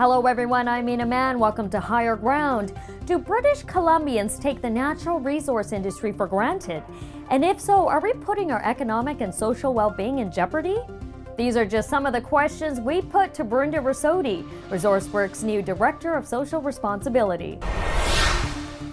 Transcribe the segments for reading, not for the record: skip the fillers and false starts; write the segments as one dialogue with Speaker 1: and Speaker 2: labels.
Speaker 1: Hello everyone, I'm Ina Man. Welcome to Higher Ground. Do British Columbians take the natural resource industry for granted? And if so, are we putting our economic and social well-being in jeopardy? These are just some of the questions we put to Barinder Rasode, ResourceWorks' new Director of Social Responsibility.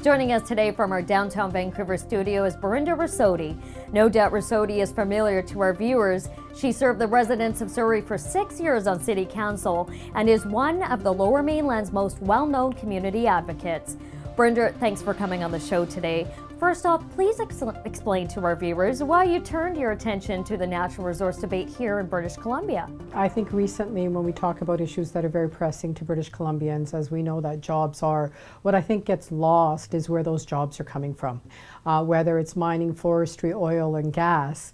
Speaker 1: Joining us today from our downtown Vancouver studio is Barinder Rasode. No doubt Rasode is familiar to our viewers. She served the residents of Surrey for 6 years on City Council and is one of the Lower Mainland's most well-known community advocates. Barinder, thanks for coming on the show today. First off, please explain to our viewers why you turned your attention to the natural resource debate here in British Columbia.
Speaker 2: I think recently when we talk about issues that are very pressing to British Columbians, as we know that jobs are, what I think gets lost is where those jobs are coming from. Whether it's mining, forestry, oil and gas,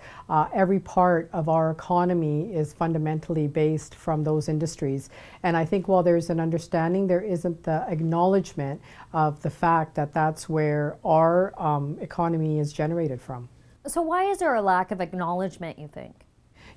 Speaker 2: every part of our economy is fundamentally based from those industries. And I think while there's an understanding, there isn't the acknowledgement of the fact that that's where our economy is generated from.
Speaker 1: So why is there a lack of acknowledgement, you think?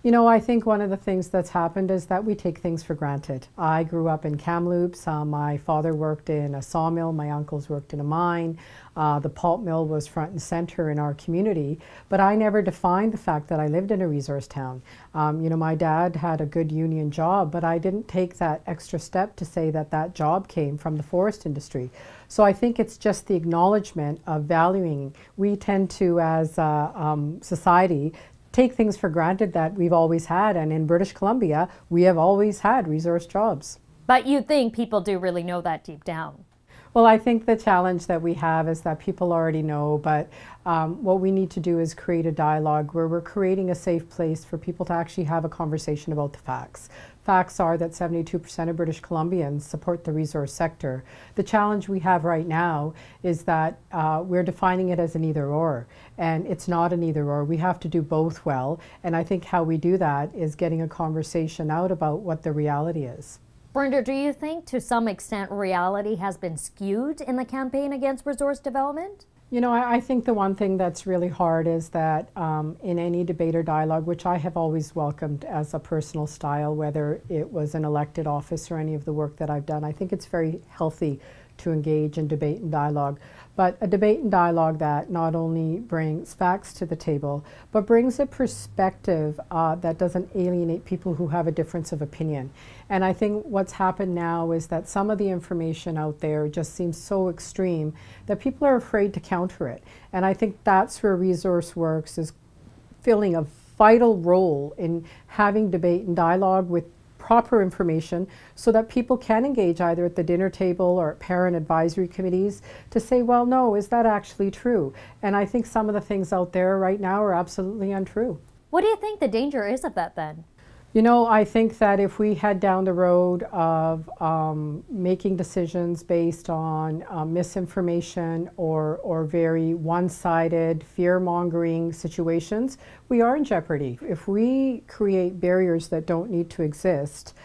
Speaker 2: You know, I think one of the things that's happened is that we take things for granted. I grew up in Kamloops. My father worked in a sawmill. My uncles worked in a mine. The pulp mill was front and center in our community. But I never defined the fact that I lived in a resource town. You know, my dad had a good union job, but I didn't take that extra step to say that that job came from the forest industry. So I think it's just the acknowledgement of valuing. We tend to, as a society, take things for granted that we've always had, and in British Columbia we have always had resource jobs.
Speaker 1: But you think people do really know that deep down?
Speaker 2: Well, I think the challenge that we have is that people already know, but what we need to do is create a dialogue where we're creating a safe place for people to actually have a conversation about the facts. Facts are that 72% of British Columbians support the resource sector. The challenge we have right now is that we're defining it as an either-or, and it's not an either-or. We have to do both well, and I think how we do that is getting a conversation out about what the reality is.
Speaker 1: Barinder, do you think to some extent reality has been skewed in the campaign against resource development?
Speaker 2: You know, I think the one thing that's really hard is that in any debate or dialogue, which I have always welcomed as a personal style, whether it was an elected office or any of the work that I've done, I think it's very healthy to engage in debate and dialogue. But a debate and dialogue that not only brings facts to the table, but brings a perspective that doesn't alienate people who have a difference of opinion. And I think what's happened now is that some of the information out there just seems so extreme that people are afraid to counter it. And I think that's where ResourceWorks is filling a vital role in having debate and dialogue with proper information so that people can engage either at the dinner table or at parent advisory committees to say, well, no, is that actually true? And I think some of the things out there right now are absolutely untrue.
Speaker 1: What do you think the danger is of that then?
Speaker 2: You know, I think that if we head down the road of making decisions based on misinformation or very one-sided, fear-mongering situations, we are in jeopardy. If we create barriers that don't need to exist,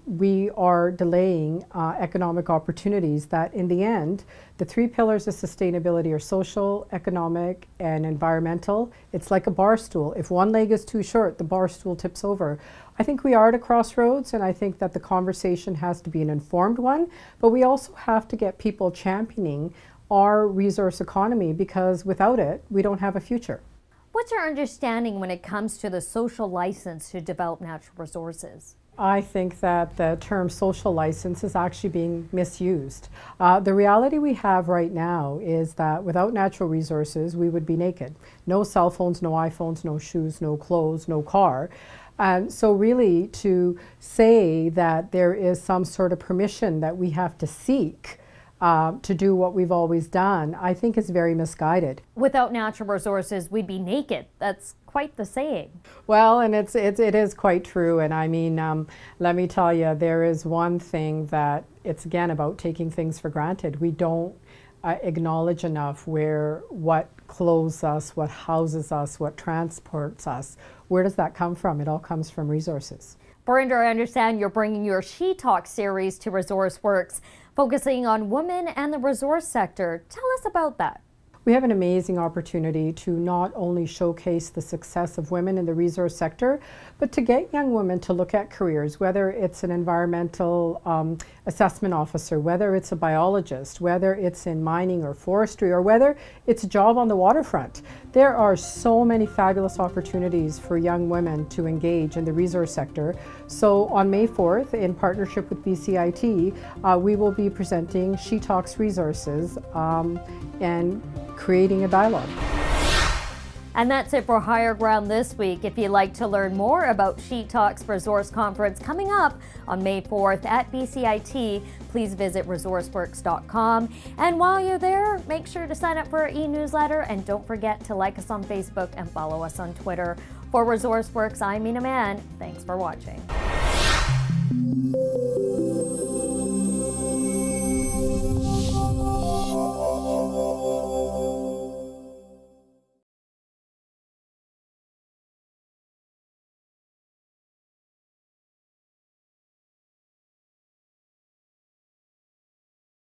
Speaker 2: we are delaying economic opportunities that in the end, the three pillars of sustainability are social, economic, and environmental. It's like a bar stool. If one leg is too short, the bar stool tips over. I think we are at a crossroads, and I think that the conversation has to be an informed one, but we also have to get people championing our resource economy, because without it, we don't have a future.
Speaker 1: What's your understanding when it comes to the social license to develop natural resources?
Speaker 2: I think that the term social license is actually being misused. The reality we have right now is that without natural resources, we would be naked. No cell phones, no iPhones, no shoes, no clothes, no car. And so really to say that there is some sort of permission that we have to seek to do what we've always done, I think is very misguided.
Speaker 1: Without natural resources, we'd be naked. That's quite the saying.
Speaker 2: Well, and it is quite true. And I mean, let me tell you, there is one thing that it's again about taking things for granted. We don't acknowledge enough what clothes us, what houses us, what transports us. Where does that come from? It all comes from resources.
Speaker 1: Barinder, I understand you're bringing your She Talk series to ResourceWorks, focusing on women and the resource sector. Tell us about that.
Speaker 2: we have an amazing opportunity to not only showcase the success of women in the resource sector, but to get young women to look at careers, whether it's an environmental assessment officer, whether it's a biologist, whether it's in mining or forestry, or whether it's a job on the waterfront. There are so many fabulous opportunities for young women to engage in the resource sector. So on May 4th, in partnership with BCIT, we will be presenting She Talks Resources and creating a dialogue.
Speaker 1: And that's it for Higher Ground this week. If you'd like to learn more about She Talks Resource Conference coming up on May 4th at BCIT, please visit resourceworks.com. And while you're there, make sure to sign up for our e-newsletter, and don't forget to like us on Facebook and follow us on Twitter. For ResourceWorks, I'm Mina Man. Thanks for watching.